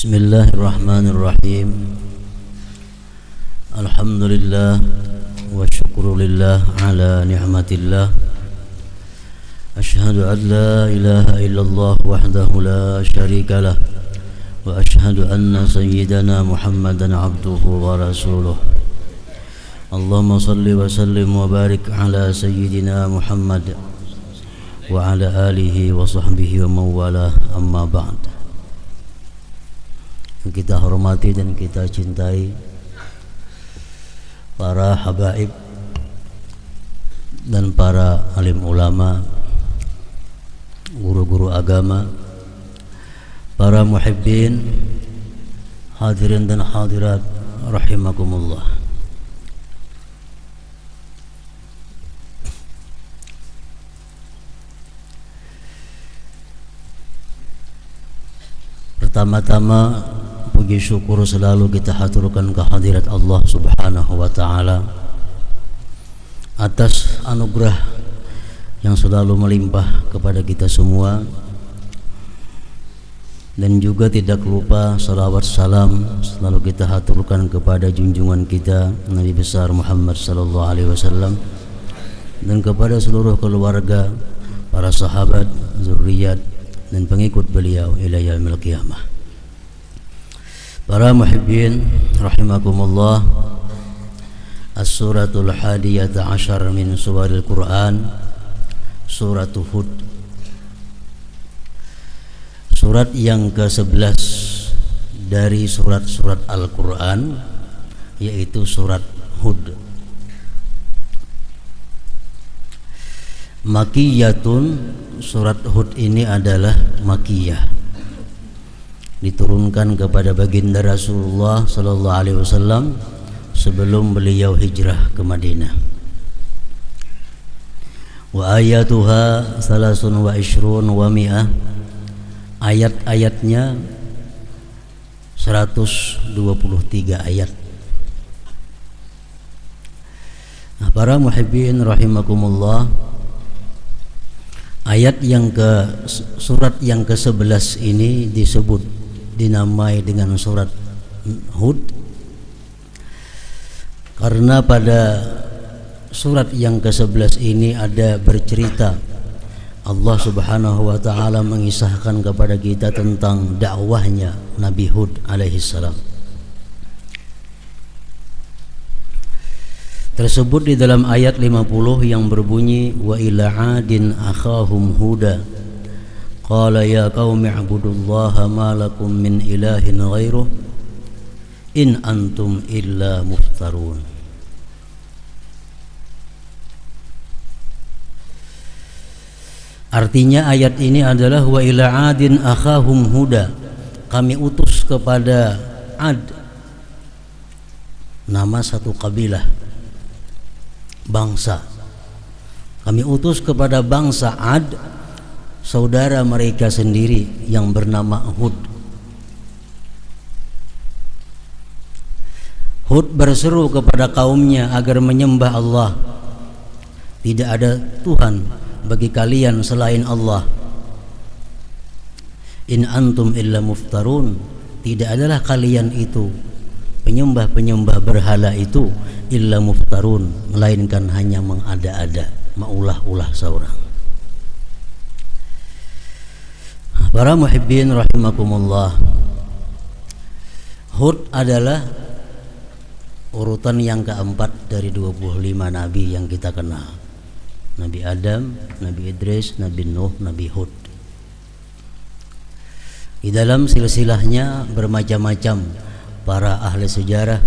Bismillahirrahmanirrahim. Alhamdulillah wa syukrulillah ala ni'matillah. Ashhadu an la ilaha illallah wahdahu la syarika lah. Wa ashhadu anna sayyidana Muhammadan abduhu wa rasuluh. Allahumma salli wa sallim wa barik ala sayyidina Muhammad wa ala alihi wa sahbihi wa mawalah, amma ba'd. Kita hormati dan kita cintai para habaib dan para alim ulama, guru-guru agama, para muhibbin, hadirin dan hadirat rahimakumullah. Pertama-tama puji syukur selalu kita haturkan kehadirat Allah Subhanahu wa ta'ala atas anugerah yang selalu melimpah kepada kita semua, dan juga tidak lupa salawat salam selalu kita haturkan kepada junjungan kita Nabi besar Muhammad sallallahu alaihi wasallam dan kepada seluruh keluarga, para sahabat, zuriat dan pengikut beliau ila yaumil qiyamah. Para muhibbin rahimakumullah, As-suratul hadiyata asyar min suwaril Quran, surat Hud, surat yang ke-11 dari surat-surat Al-Quran, yaitu surat Hud. Makiyatun, surat Hud ini adalah makiyah, diturunkan kepada baginda Rasulullah sallallahu alaihi wasallam sebelum beliau hijrah ke Madinah. Wa ayatuha salasun wa ishrun wa mi'ah, ayat-ayatnya 123 ayat. Nah, para muhibbin rahimakumullah, ayat yang surat yang ke-11 ini dinamai dengan surat Hud karena pada surat yang ke-11 ini ada bercerita Allah Subhanahu wa ta'ala mengisahkan kepada kita tentang dakwahnya Nabi Hud alaihi salam. Tersebut di dalam ayat 50 yang berbunyi wa ila 'adin akhahum huda qala ya qaumi ibudullaha ma lakum min ilahin ghairuh in antum illa muftarun. Artinya ayat ini adalah wa ila 'adin akhahum huda, kami utus kepada Ad, nama satu kabilah, bangsa. Kami utus kepada bangsa Ad saudara mereka sendiri yang bernama Hud. Hud berseru kepada kaumnya agar menyembah Allah. Tidak ada Tuhan bagi kalian selain Allah. In antum illa muftarun, tidak adalah kalian itu, penyembah-penyembah berhala itu, illa muftarun, melainkan hanya mengada-ada, maulah-ulah seorang. Para muhibbin rahimakumullah, Hud adalah urutan yang keempat dari 25 nabi yang kita kenal. Nabi Adam, Nabi Idris, Nabi Nuh, Nabi Hud. Di dalam silsilahnya bermacam-macam para ahli sejarah,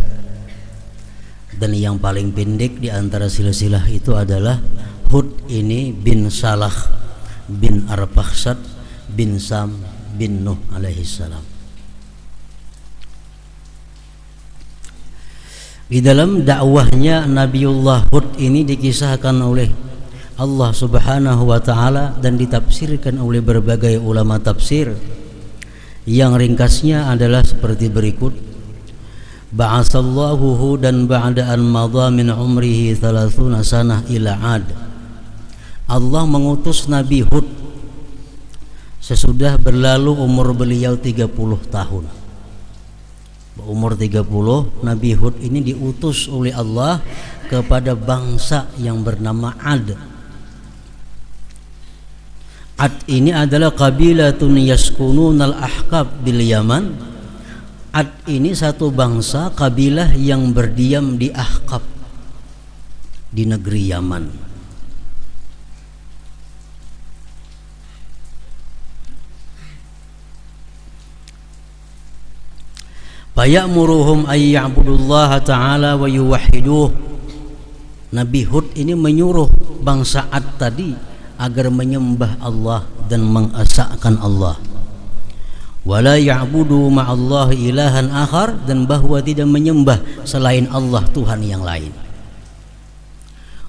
dan yang paling pendek di antara silsilah itu adalah Hud ini bin Salah bin Arfakhsad bin Sam bin Nuh alaihi salam. Di dalam dakwahnya Nabiullah Hud ini dikisahkan oleh Allah Subhanahu wa ta'ala dan ditafsirkan oleh berbagai ulama tafsir, yang ringkasnya adalah seperti berikut: Ba'asallahu Hudan ba'da an madha min umrihi 30 sanah ila 'ad. Allah mengutus Nabi Hud sesudah berlalu umur beliau 30 tahun. Umur 30, Nabi Hud ini diutus oleh Allah kepada bangsa yang bernama Ad. Ad ini adalah qabilatun yaskununal ahqab bil Yaman. Ad ini satu bangsa kabilah yang berdiam di Ahqab, di negeri Yaman. Fayamuruhum ay ya'budullaha ta'ala wa yuwahhiduh. Nabi Hud ini menyuruh bangsa Ad tadi agar menyembah Allah dan mengesahkan Allah. Wala ya'budu ma'allahi ilahan akhar, dan bahwa tidak menyembah selain Allah Tuhan yang lain.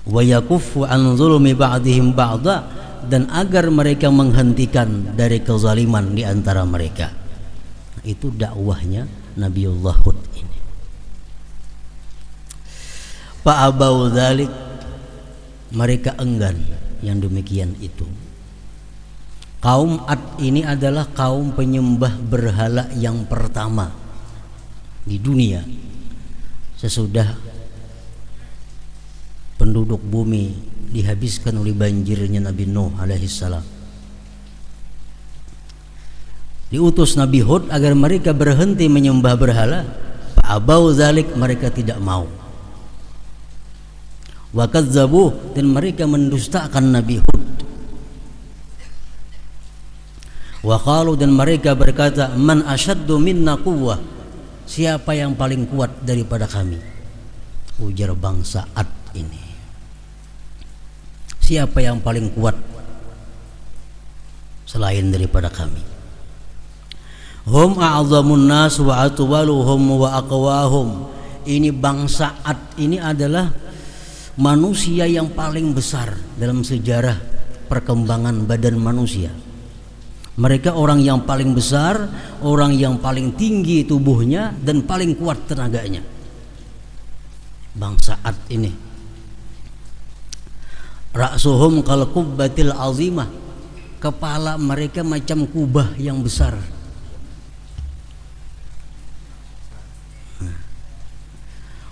Wa yakuffu an zulmi ba'dihim ba'da, dan agar mereka menghentikan dari kezaliman di antara mereka. Itu dakwahnya Nabiullah Hud ini. Fa'abau dzalik, mereka enggan yang demikian itu. Kaum Ad ini adalah kaum penyembah berhala yang pertama di dunia sesudah penduduk bumi dihabiskan oleh banjirnya Nabi Nuh alaihissalam. Diutus Nabi Hud agar mereka berhenti menyembah berhala. Fa'abau dzalik, mereka tidak mau. Wa kadzdzabuh, dan mereka mendustakan Nabi Hud. Wa qalu, dan mereka berkata, man asyaddu minna quwwah, siapa yang paling kuat daripada kami? Ujar bangsa Ad ini, siapa yang paling kuat selain daripada kami? Hum a'zamun nas wa atwaluhum wa aqwahum. Ini bangsa Ad ini adalah manusia yang paling besar dalam sejarah perkembangan badan manusia. Mereka orang yang paling besar, orang yang paling tinggi tubuhnya dan paling kuat tenaganya. Bangsa Ad ini. Ra'suhum kal qubbatil azimah. Kepala mereka macam kubah yang besar.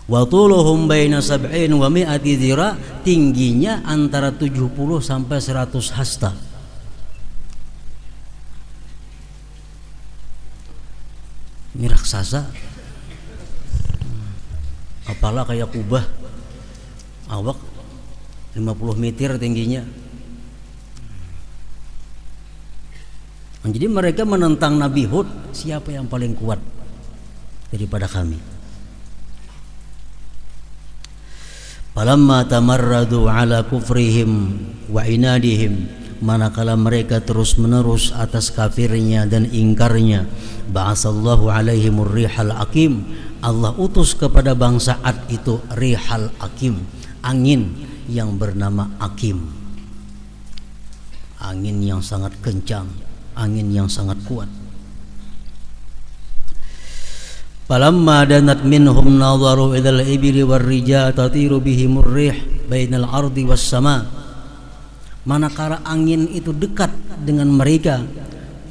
Wa tuluhum baina sab'in wa mi'ati dhira, tingginya antara 70 sampai 100 hasta. Ini raksasa, kepala kayak kubah, awak 50 meter tingginya. Jadi mereka menentang Nabi Hud, siapa yang paling kuat daripada kami? Falamma tamarradu ala kufrihim wa inadihim, manakala mereka terus menerus atas kafirnya dan ingkarnya, ba'asallahu alaihimur rihal aqim, Allah utus kepada bangsa Ad itu rihal aqim, angin yang bernama Aqim, angin yang sangat kencang, angin yang sangat kuat. Falamma danat minhum nadharu idal ibli war rijal tatiru bihimur rih bainal ardi was sama. Manakala angin itu dekat dengan mereka,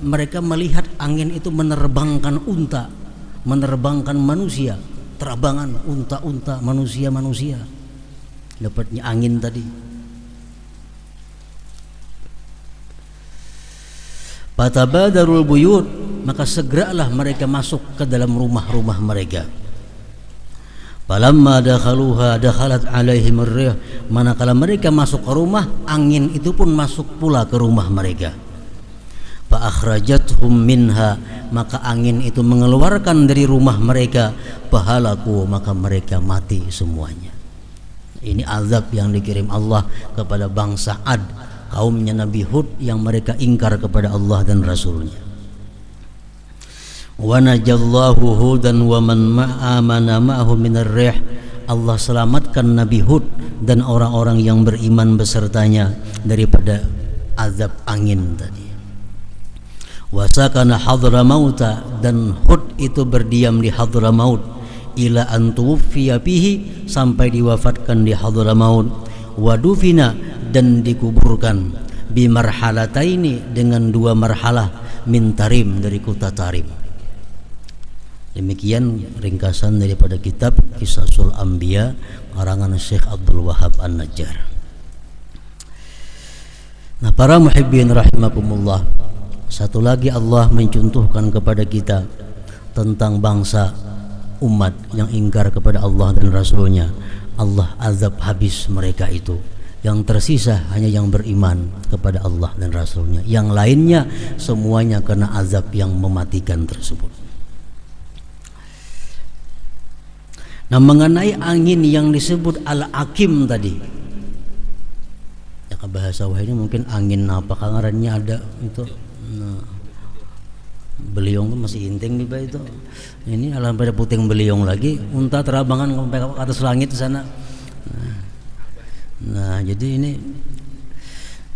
mereka melihat angin itu menerbangkan unta, menerbangkan manusia, terabangan unta-unta, manusia-manusia. Dapatnya angin tadi. Fatabadarul buyut, maka segeralah mereka masuk ke dalam rumah-rumah mereka. Falamma dakhaluha dakhalat alaihim ar-rih, manakala mereka masuk ke rumah, angin itu pun masuk pula ke rumah mereka. Fa akhrajathum minha, maka angin itu mengeluarkan dari rumah mereka. Fahalaku, maka mereka mati semuanya. Ini azab yang dikirim Allah kepada bangsa Ad, kaumnya Nabi Hud yang mereka ingkar kepada Allah dan Rasulnya. Wa najallahu Hudan wa man ma'amana ma'ahu minar rih, Allah selamatkan Nabi Hud dan orang-orang yang beriman besertanya daripada azab angin tadi. Wa sakana Hadramauta, dan Hud itu berdiam di Hadramaut, ila an tuwfiya fihi, sampai diwafatkan di Hadramaut. Wa dufina, dan dikuburkan bi marhalataini, dengan 2 marhalah min Tarim, dari kota Tarim. Demikian ringkasan daripada kitab Qisasul Anbiya karangan Syekh Abdul Wahab An-Najjar. Nah, para muhibbin rahimakumullah, satu lagi Allah mencontohkan kepada kita tentang bangsa umat yang ingkar kepada Allah dan Rasulnya. Allah azab habis mereka itu. Yang tersisa hanya yang beriman kepada Allah dan Rasulnya. Yang lainnya semuanya kena azab yang mematikan tersebut. Nah, mengenai angin yang disebut Al-Akim tadi, ya bahasa wah ini mungkin angin apa kangarannya ada itu. Nah, beliung tuh masih inting nih itu. Ini alam pada puting beliung lagi, unta terabangan sampai ke atas langit sana. Nah, jadi ini.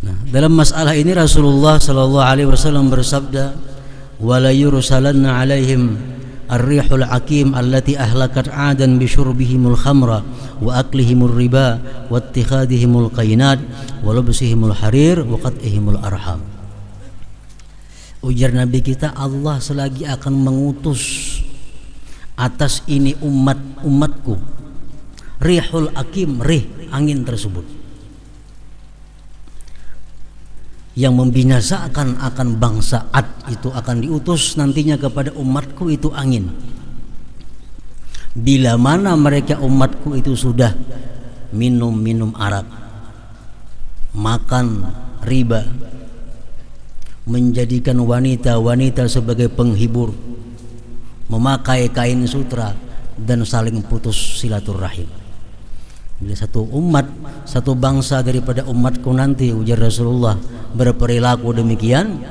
Nah, dalam masalah ini Rasulullah sallallahu alaihi wasallam bersabda, "Wala yursalanna alaihim ar-rihul akim allati ahlakat 'adan bi syurbihimul khamra wa aklihimur riba wa ittikhadihimul qainat wa labsihimul harir wa qat'ihimul arham." Ujar Nabi kita, Allah selagi akan mengutus atas ini umatku rihul akim, rih angin tersebut yang membinasakan akan bangsa Ad, itu akan diutus nantinya kepada umatku itu angin. Bila mana mereka umatku itu sudah minum arak, makan riba, menjadikan wanita-wanita sebagai penghibur, memakai kain sutra, dan saling putus silaturahim. Bila satu umat, satu bangsa daripada umatku nanti, ujar Rasulullah, berperilaku demikian,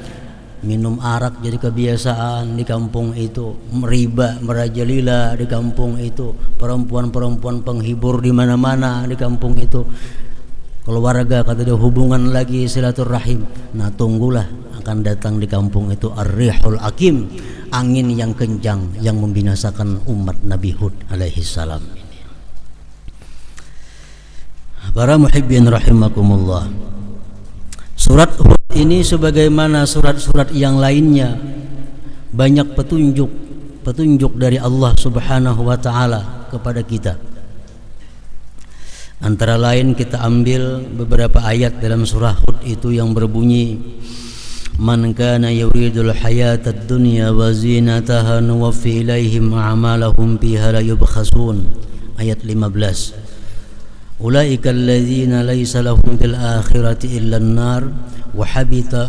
minum arak jadi kebiasaan di kampung itu, riba merajalela di kampung itu, perempuan-perempuan penghibur di mana-mana di kampung itu, keluarga kata dia hubungan lagi silaturahim. Nah, tunggulah akan datang di kampung itu ar-rihul akim, angin yang kencang yang membinasakan umat Nabi Hud alaihi salam. Para muhibbin rahimakumullah, surat Hud ini sebagaimana surat-surat yang lainnya banyak petunjuk dari Allah Subhanahu wa taala kepada kita. Antara lain kita ambil beberapa ayat dalam surah Hud itu yang berbunyi, "Man kana yuridul hayatad dunya wa zinataha nuwaffi ilaihim a'malahum fiha la yubkhasun." Ayat 15. Ulaika alladzina laysa lahum fil akhirati illa an-nar wa habita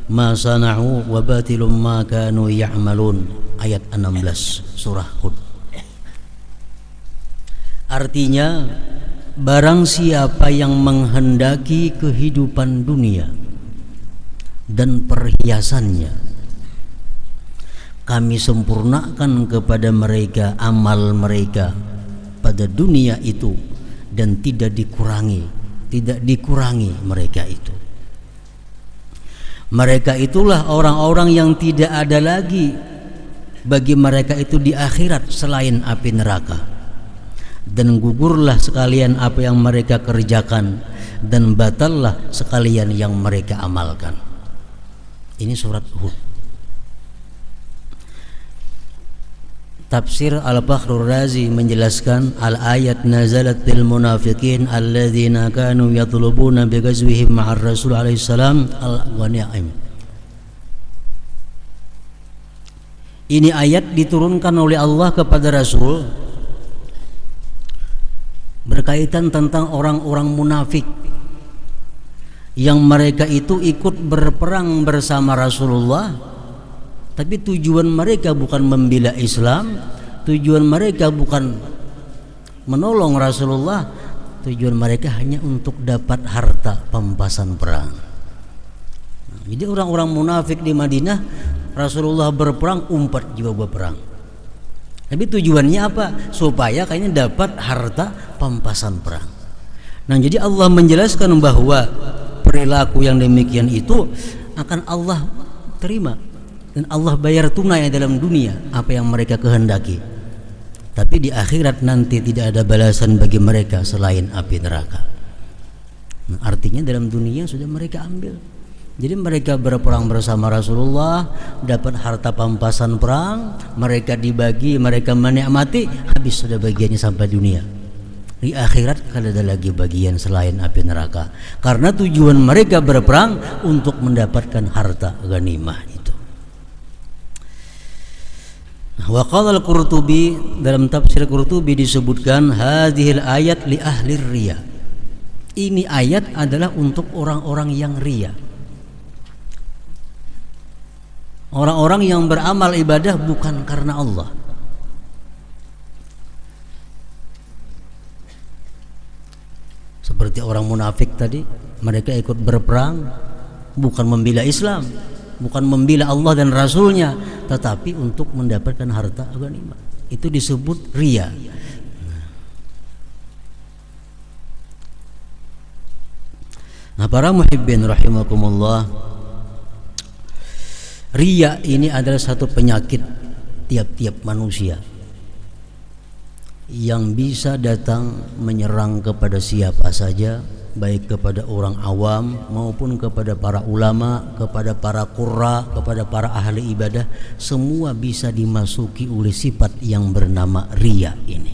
ma sana'u wa batilum ma kanu ya'malun. Ayat 16 surah Hud. Artinya, barang siapa yang menghendaki kehidupan dunia dan perhiasannya, kami sempurnakan kepada mereka amal mereka pada dunia itu dan tidak dikurangi mereka itu. Mereka itulah orang-orang yang tidak ada lagi bagi mereka itu di akhirat selain api neraka, dan gugurlah sekalian apa yang mereka kerjakan, dan batallah sekalian yang mereka amalkan. Ini surat Hud. Tafsir Al-Fakhrur Razi menjelaskan, al-ayat nazalat lil munafiqin alladzina kanu yatlubuna bi ghazwihim ma'ar Rasul alaihi salam al-ghanaim. Ini ayat diturunkan oleh Allah kepada Rasul berkaitan tentang orang-orang munafik yang mereka itu ikut berperang bersama Rasulullah, tapi tujuan mereka bukan membela Islam, tujuan mereka bukan menolong Rasulullah, tujuan mereka hanya untuk dapat harta pampasan perang. Jadi orang-orang munafik di Madinah, Rasulullah berperang, umpat juga berperang. Tapi tujuannya apa? Supaya kayaknya dapat harta pampasan perang. Nah, jadi Allah menjelaskan bahwa perilaku yang demikian itu akan Allah terima, dan Allah bayar tunai dalam dunia apa yang mereka kehendaki. Tapi di akhirat nanti tidak ada balasan bagi mereka selain api neraka. Nah, artinya dalam dunia sudah mereka ambil, Jadi mereka berperang bersama Rasulullah, dapat harta pampasan perang, mereka dibagi, mereka menikmati, habis sudah bagiannya sampai dunia. Di akhirat kada ada lagi bagian selain api neraka. Karena tujuan mereka berperang untuk mendapatkan harta ghanimah itu. Wa qala al-Qurtubi, dalam tafsir Qurtubi disebutkan hadhil ayat li ahli riya. Ini ayat adalah untuk orang-orang yang riya. Orang-orang yang beramal ibadah bukan karena Allah. Seperti orang munafik tadi, mereka ikut berperang bukan membela Islam, bukan membela Allah dan Rasulnya, tetapi untuk mendapatkan harta ghanimah. Itu disebut riya. Nah, para muhibbin rahimakumullah, riya ini adalah satu penyakit tiap-tiap manusia yang bisa datang menyerang kepada siapa saja, baik kepada orang awam maupun kepada para ulama, kepada para qurra, kepada para ahli ibadah. Semua bisa dimasuki oleh sifat yang bernama riya ini.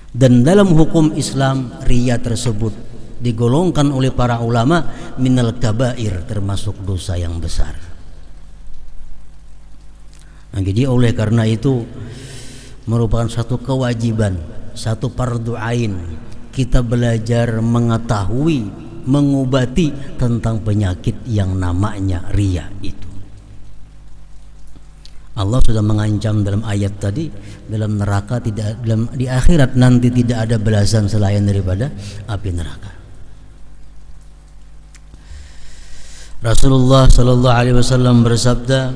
Dan dalam hukum Islam, riya tersebut digolongkan oleh para ulama minal kabair, termasuk dosa yang besar. Nah, jadi oleh karena itu merupakan satu kewajiban, satu fardu ain, kita belajar mengetahui, mengobati tentang penyakit yang namanya riya itu. Allah sudah mengancam dalam ayat tadi, dalam neraka tidak, di akhirat nanti tidak ada balasan selain daripada api neraka. Rasulullah sallallahu alaihi wasallam bersabda,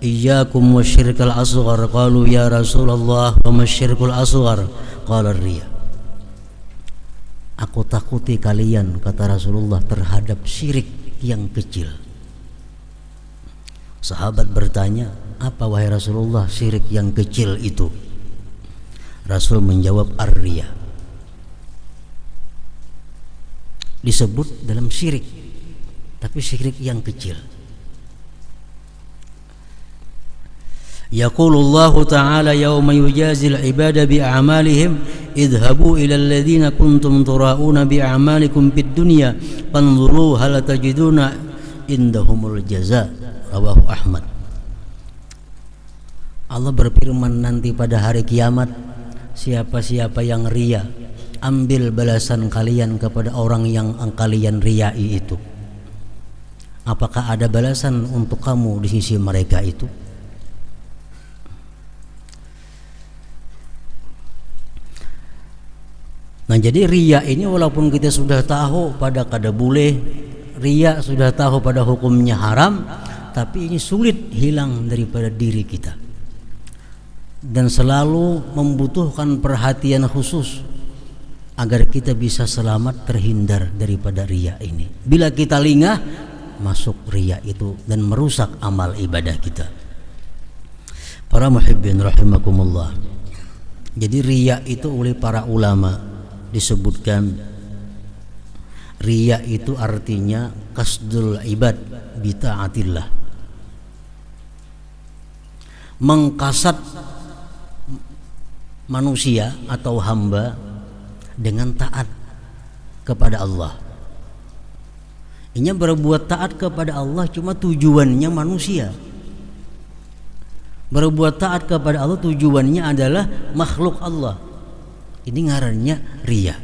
"Iyyakum wasyirkal asghar." Qalu ya Rasulullah, wa masyirkul asghar? Qala riya. Aku takuti kalian, kata Rasulullah, terhadap syirik yang kecil. Sahabat bertanya, apa wahai Rasulullah syirik yang kecil itu? Rasul menjawab, ar-riya. Disebut dalam syirik, tapi syirik yang kecil. Yaqulullahu ta'ala yawma yujazil ibada bi'amalihim idhabu ila alladhina kuntum tura'una bi'amalikum fid dunya fanzuru hal tajiduna indahumul jaza. Rawahu Ahmad. Allah berfirman nanti pada hari kiamat, siapa-siapa yang riya, ambil balasan kalian kepada orang yang kalian riyai itu. Apakah ada balasan untuk kamu di sisi mereka itu? Nah, jadi riya ini walaupun kita sudah tahu pada kada boleh, riya sudah tahu pada hukumnya haram, tapi ini sulit hilang daripada diri kita. Dan selalu membutuhkan perhatian khusus agar kita bisa selamat terhindar daripada riya ini. Bila kita lingah, masuk riya itu dan merusak amal ibadah kita. Para muhibbin rahimakumullah. Jadi riya itu oleh para ulama disebutkan, riya itu artinya qasdul ibad bi ta'atillah, mengkasat manusia atau hamba dengan taat kepada Allah. Ini berbuat taat kepada Allah cuma tujuannya manusia. Berbuat taat kepada Allah tujuannya adalah makhluk Allah. Ini ngarannya riya.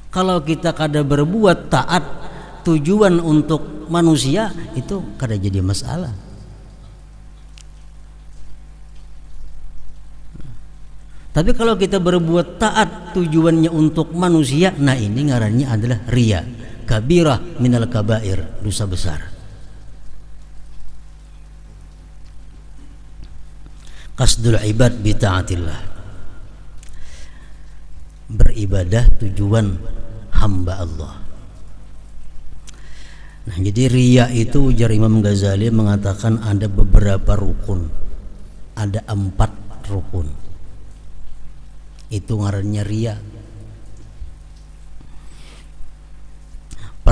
Kalau kita kada berbuat taat tujuan untuk manusia, itu kada jadi masalah. Tapi kalau kita berbuat taat tujuannya untuk manusia, nah ini ngarannya adalah riya. Kabirah minal kabair, dosa besar. Qasdul ibad bi ta'atillah, beribadah tujuan hamba Allah. Nah, jadi riya itu ujar Imam Ghazali mengatakan ada beberapa rukun, ada 4 rukun. Itu ngarannya riya.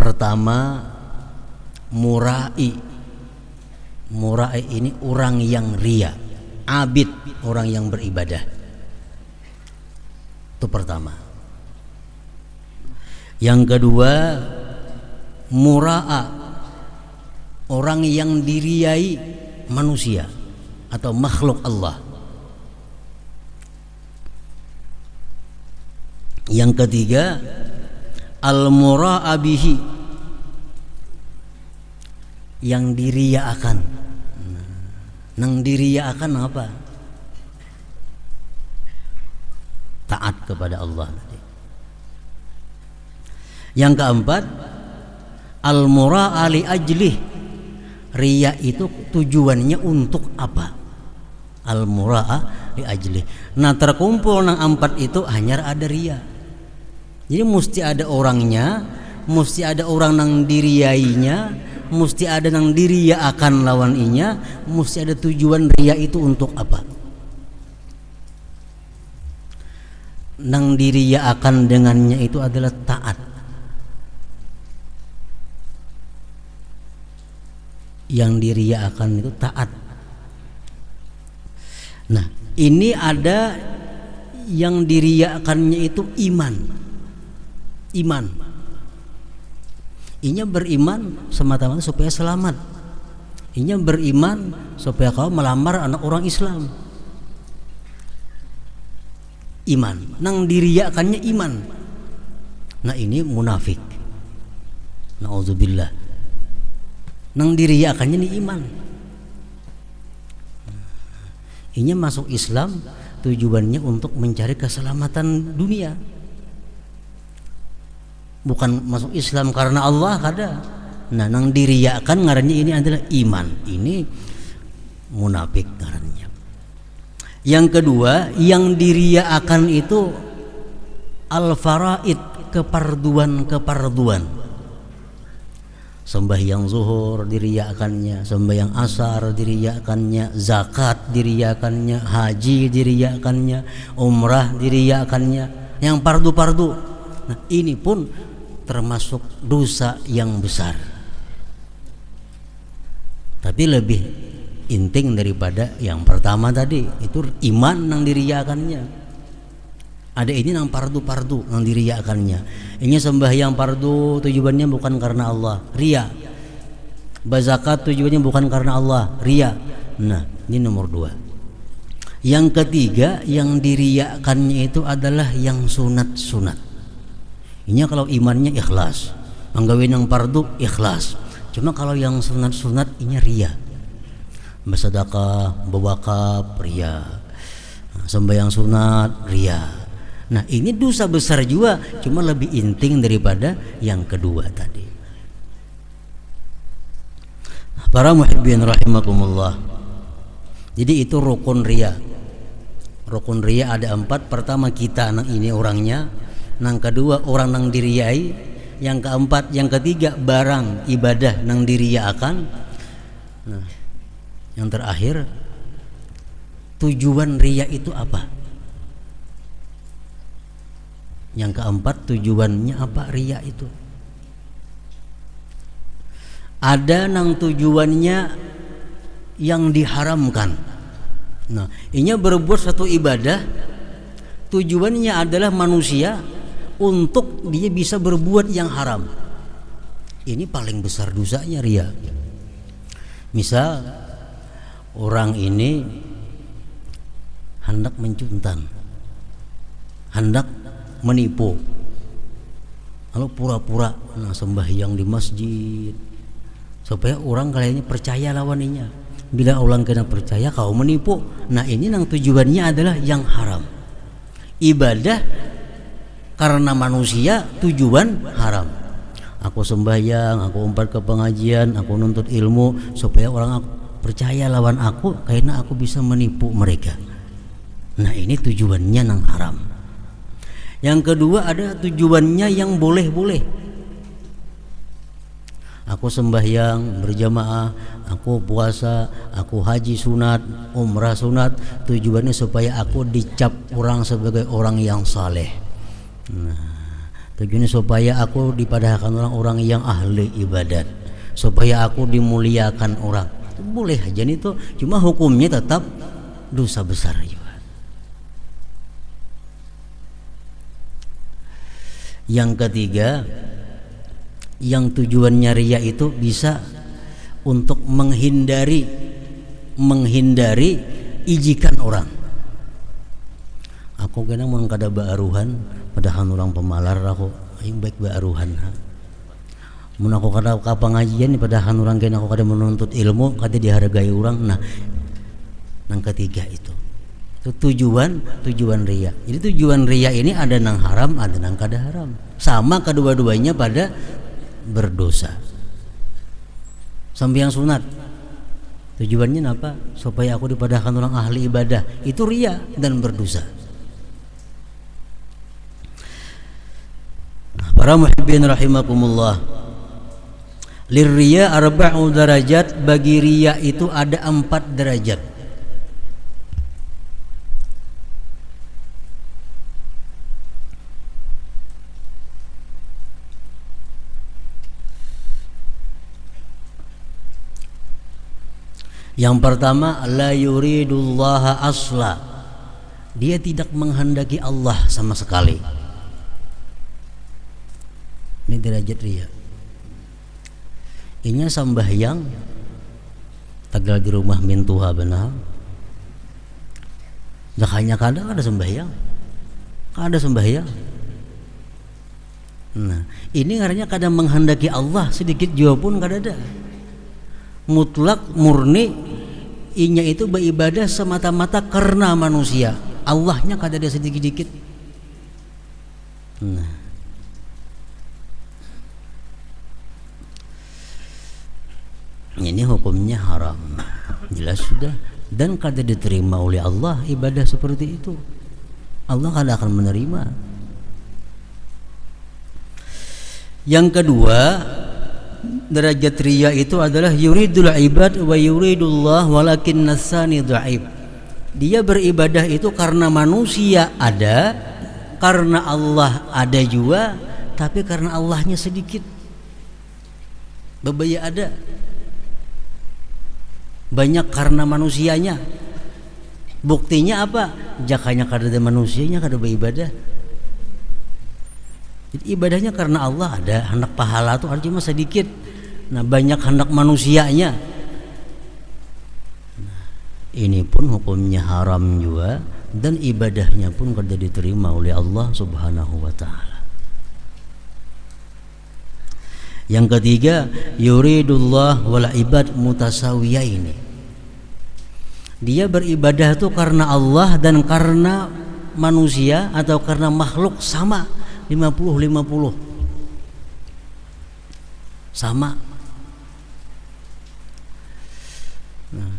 Pertama, murai. Murai ini orang yang ria, abid, orang yang beribadah. Itu pertama. Yang kedua, mura'a, orang yang diriai manusia atau makhluk Allah. Yang ketiga, al-mura'a bihi, yang diriakan. Nang diriakan apa? Taat kepada Allah. Yang keempat, al-mura'a li ajlih, riya itu tujuannya untuk apa? Al-mura'a li ajlih. Nah, terkumpul nang empat itu hanya ada riya. Jadi mesti ada orangnya, mesti ada orang nang diriainya, mesti ada nang diriya akan lawan inya, mesti ada tujuan riya itu untuk apa? Nang diriya akan dengannya itu adalah taat. Yang diriya akan itu taat. Nah, ini ada yang diriakannya itu iman. Iman. Inya beriman semata-mata supaya selamat. Inya beriman supaya kau melamar anak orang Islam. Iman. Nang diriakannya iman. Nah, ini munafik. Nauzubillah. Nang diriakannya ini iman. Inya masuk Islam tujuannya untuk mencari keselamatan dunia. Bukan masuk Islam karena Allah kada. Nah, nang diriakan ngarannya ini adalah iman. Ini munafik ngarannya. Yang kedua, yang diriakan itu al-faraid, keparduan. Sembahyang zuhur diriakannya, sembahyang asar diriakannya, zakat diriakannya, haji diriakannya, umrah diriakannya, yang pardu-pardu. Nah, ini pun termasuk dosa yang besar. Tapi lebih inting daripada yang pertama tadi, itu iman nang diriakannya. Ada ini nang pardu-pardu nang diriakannya. Ini sembahyang pardu tujuannya bukan karena Allah, ria. Berzakat tujuannya bukan karena Allah, ria. Nah, ini nomor 2. Yang ketiga, yang diriakannya itu adalah yang sunat-sunat. Ini kalau imannya ikhlas, menggawin yang pardu ikhlas. Cuma kalau yang sunat-sunat ini ria. Bersedekah, berwakaf, ria. Sembahyang sunat, ria. Nah, ini dosa besar juga, cuma lebih inting daripada yang kedua tadi. Para muhibbin rahimakumullah. Jadi itu rukun ria. Rukun ria ada 4. Pertama, kita anak ini orangnya. Nang kedua, orang nang diriai. Yang keempat, yang ketiga, barang ibadah nang diriakan. Nah, yang terakhir, tujuan ria itu apa? Yang keempat, tujuannya apa ria itu? Ada nang tujuannya yang diharamkan. Nah, ini berbuat satu ibadah, tujuannya adalah manusia untuk dia bisa berbuat yang haram. Ini paling besar dosanya ria. Misal orang ini hendak mencuntan, hendak menipu, lalu pura-pura sembahyang di masjid supaya orang kalian percaya lawaninya. Bila orang kena percaya kau menipu. Nah, ini yang tujuannya adalah yang haram. Ibadah karena manusia tujuan haram. Aku sembahyang, aku umpat ke pengajian, aku nuntut ilmu supaya orang percaya lawan aku karena aku bisa menipu mereka. Nah, ini tujuannya nang haram. Yang kedua, ada tujuannya yang boleh-boleh. Aku sembahyang berjamaah, aku puasa, aku haji sunat, umrah sunat, tujuannya supaya aku dicap orang sebagai orang yang saleh. Nah, Tujuannya supaya aku dipadahkan orang-orang yang ahli ibadat, supaya aku dimuliakan orang. Boleh aja nih tuh, cuma hukumnya tetap dosa besar juga. Yang ketiga, yang tujuannya riya itu bisa untuk menghindari ijikan orang. Aku kena mun kada baaruhan padahal orang pemalar aku aing baik baaruhan. Mun aku kada ka pengajian padahal orang kena aku kada menuntut ilmu, kada dihargai orang. Nah, yang ketiga itu tujuan riya. Jadi tujuan riya ini ada nang haram, ada nang kada haram. Sama kedua-duanya pada berdosa. Sampai yang sunat tujuannya apa? Supaya aku dipadahkan orang ahli ibadah. Itu riya dan berdosa. Para muhibbin rahimakumullah, lirriya arba'u darajat. Bagi riya itu ada 4 derajat. Yang pertama, la yuridullaha asla. Dia tidak menghendaki Allah sama sekali. Ini derajat riya. Inya sambahyang tagal di rumah mintuha benar. Jakanya kadang ada sembahyang. Ada sembahyang. Nah, ini ngarannya kadang menghendaki Allah sedikit jua pun kada ada. Mutlak murni inya itu beribadah semata-mata karena manusia. Allahnya kada ada sedikit-dikit. Nah, ini hukumnya haram, jelas sudah, dan kada diterima oleh Allah ibadah seperti itu. Allah kada akan menerima. Yang kedua, derajat riya itu adalah yuridul ibad wa yuridullah walakin nasani dhaif. Dia beribadah itu karena manusia ada, karena Allah ada juga, tapi karena Allahnya sedikit. Bebaya ada, banyak karena manusianya. Buktinya apa? Jakanya kada ada manusianya kada beribadah. Jadi ibadahnya karena Allah ada, hendak pahala tuh ada cuma sedikit. Nah, banyak hendak manusianya. Nah, ini pun hukumnya haram juga, dan ibadahnya pun kada diterima oleh Allah Subhanahu wa taala. Yang ketiga, yuridullah wal ibad mutasawiyaini. Dia beribadah itu karena Allah dan karena manusia atau karena makhluk sama, 50-50 sama. Nah,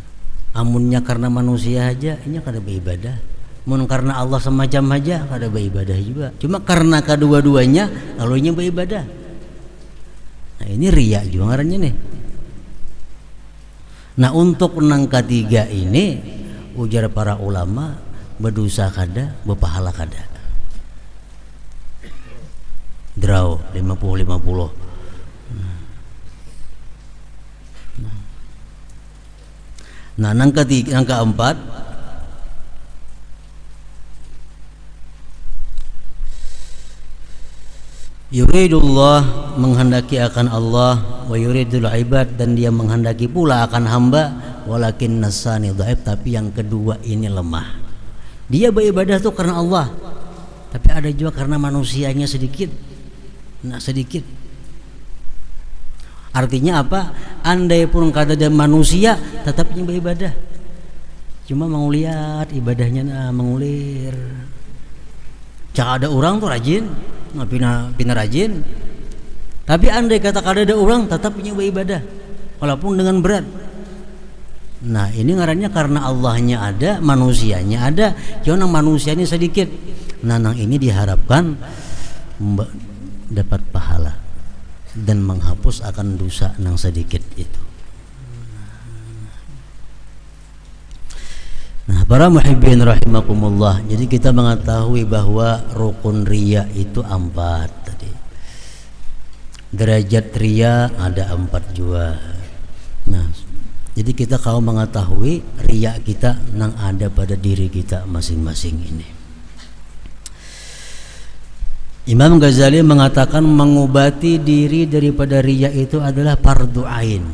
amunnya karena manusia aja ini kada beribadah. Mun karena Allah semacam aja kada beribadah juga. Cuma karena kedua-duanya lalunya beribadah. Nah, ini riya juga ngarannya nih. Nah, untuk nang ketiga ini ujar para ulama, berdosa kada, berpahala kada. Draw 50-50. Nah, nang ketiga, nang keempat, yuridullah menghendaki akan Allah, wa yuridul ibad dan dia menghendaki pula akan hamba, walakin nasani dhaif, tapi yang kedua ini lemah. Dia beribadah tuh karena Allah, tapi ada juga karena manusianya sedikit. Nah, sedikit. Artinya apa? Andai pun kada ada manusia tetap beribadah. Cuma menguliat ibadahnya mengulir. Cak ada orang tuh rajin, pina rajin. Tapi andai kata kada ada orang tetap beribadah walaupun dengan berat. Nah, ini ngarannya karena Allahnya ada, manusianya ada, cuma manusianya sedikit. Nah, nang ini diharapkan dapat pahala dan menghapus akan dosa nang sedikit itu. Nah, para muhibbin rahimakumullah, jadi kita mengetahui bahwa rukun riya itu 4 tadi. Derajat riya ada 4 jua. Nah, jadi kita kalau mengetahui riya kita nang ada pada diri kita masing-masing ini. Imam Ghazali mengatakan mengobati diri daripada riya itu adalah fardu ain.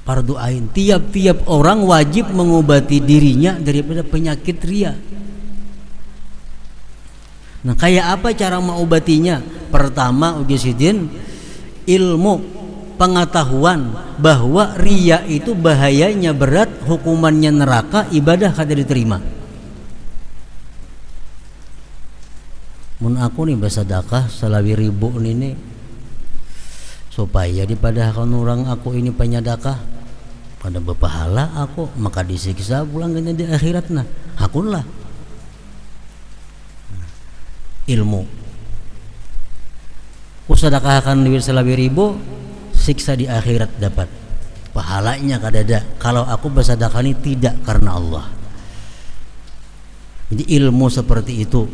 Fardu ain. Tiap-tiap orang wajib mengobati dirinya daripada penyakit riya. Nah, kayak apa cara mengobatinya? Pertama, Ujisidin, ilmu, pengetahuan bahwa riya itu bahayanya berat, hukumannya neraka, ibadah kada diterima. Mun aku nih bersedekah salawi ribu ini supaya dipadahkan orang aku ini penyedekah pada berpahala aku, maka disiksa pulang di akhirat. Nah, hakunlah ilmu ku sedekahkan duit salawi ribu, siksa di akhirat dapat, pahalanya kadada. Kalau aku bersedekah ini tidak karena Allah. Jadi ilmu seperti itu.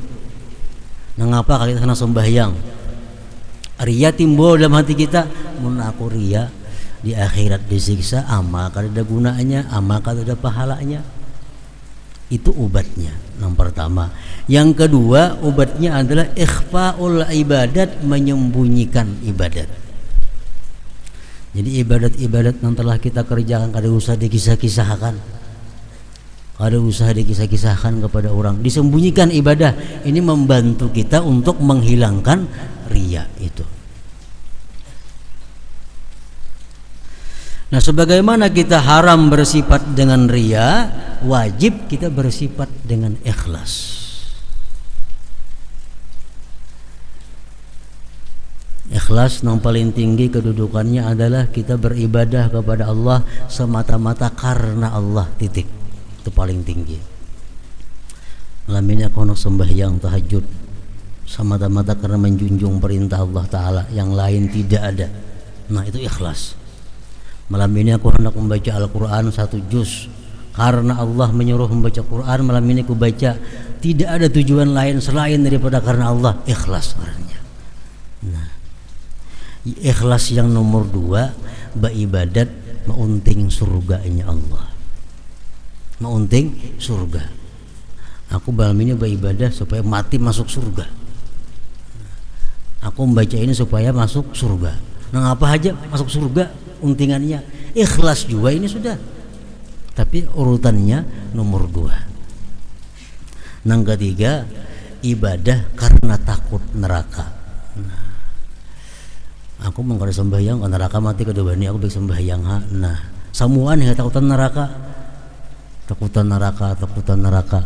Mengapa kita kena sembahyang? Riya timbul dalam hati kita, mun aku riya di akhirat disiksa, amal kada ada gunanya, amal kada ada pahalanya. Itu obatnya yang pertama. Yang kedua, obatnya adalah ikhfaul ibadat, menyembunyikan ibadat. Jadi ibadat-ibadat yang telah kita kerjakan kada usah dikisah-kisahkan, kada usah dikisah-kisahkan kepada orang, disembunyikan ibadah. Ini membantu kita untuk menghilangkan riya itu. Nah, sebagaimana kita haram bersifat dengan riya, wajib kita bersifat dengan ikhlas. Ikhlas yang paling tinggi kedudukannya adalah kita beribadah kepada Allah semata-mata karena Allah, titik. Itu paling tinggi. Malam ini aku nak sembahyang tahajud semata-mata karena menjunjung perintah Allah Ta'ala, yang lain tidak ada. Nah, itu ikhlas. Malam ini aku hendak membaca Al-Quran 1 juz karena Allah menyuruh membaca Quran. Malam ini aku baca, tidak ada tujuan lain selain daripada karena Allah. Ikhlas orangnya. Nah, ikhlas yang nomor 2, beribadat meunting surganya Allah, meunting surga. Aku malam ini beribadah supaya mati masuk surga. Aku membaca ini supaya masuk surga. Nah, apa aja masuk surga untingannya. Ikhlas juga ini sudah. Tapi urutannya nomor 2. Yang ketiga, ibadah karena takut neraka. Nah, aku mengkada sembahyang ke neraka mati kedua ini aku baik sembahyang. Nah, samuan ya takutan neraka. Takutan neraka.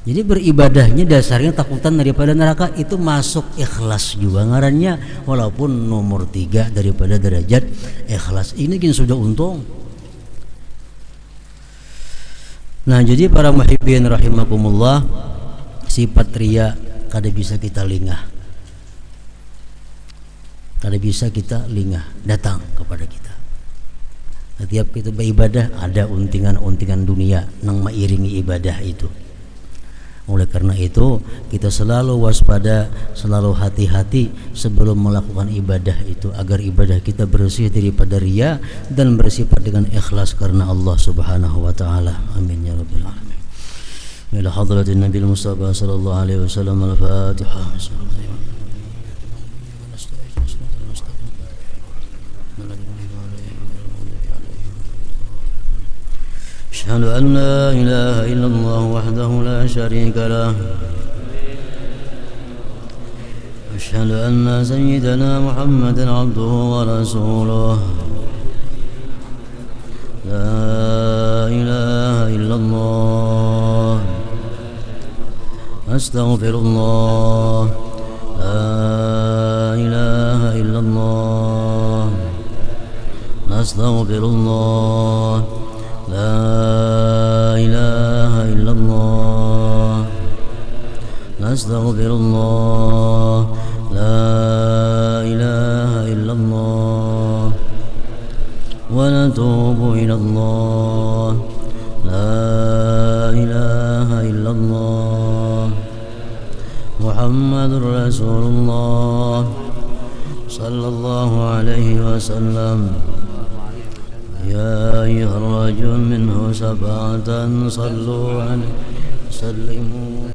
Jadi beribadahnya dasarnya takutan daripada neraka, itu masuk ikhlas juga ngarannya, walaupun nomor 3 daripada derajat ikhlas. Ini kan sudah untung. Nah, jadi para muhibbin rahimakumullah, sifat riya kada bisa kita lingah. Kada bisa kita lingah datang kepada kita. Setiap kita beribadah ada untingan-untingan dunia yang mengiringi ibadah itu. Oleh karena itu kita selalu waspada, selalu hati-hati sebelum melakukan ibadah itu, agar ibadah kita bersih daripada riya dan bersifat dengan ikhlas karena Allah Subhanahu wa taala. Amin ya rabbal alamin. Ila hadratin Nabil Mustafa sallallahu alaihi wasallam. Al-Fatihah. أشهد أن لا إله إلا الله وحده لا شريك له أشهد أن سيدنا محمدا عبده ورسوله لا إله إلا الله أستغفر الله لا إله إلا الله أستغفر الله لا إله إلا الله نستغفر الله لا إله إلا الله ونتوب إلى الله لا إله إلا الله محمد رسول الله صلى الله عليه وسلم يا أيها الرجل منه 7 صلوا عليه وسلموا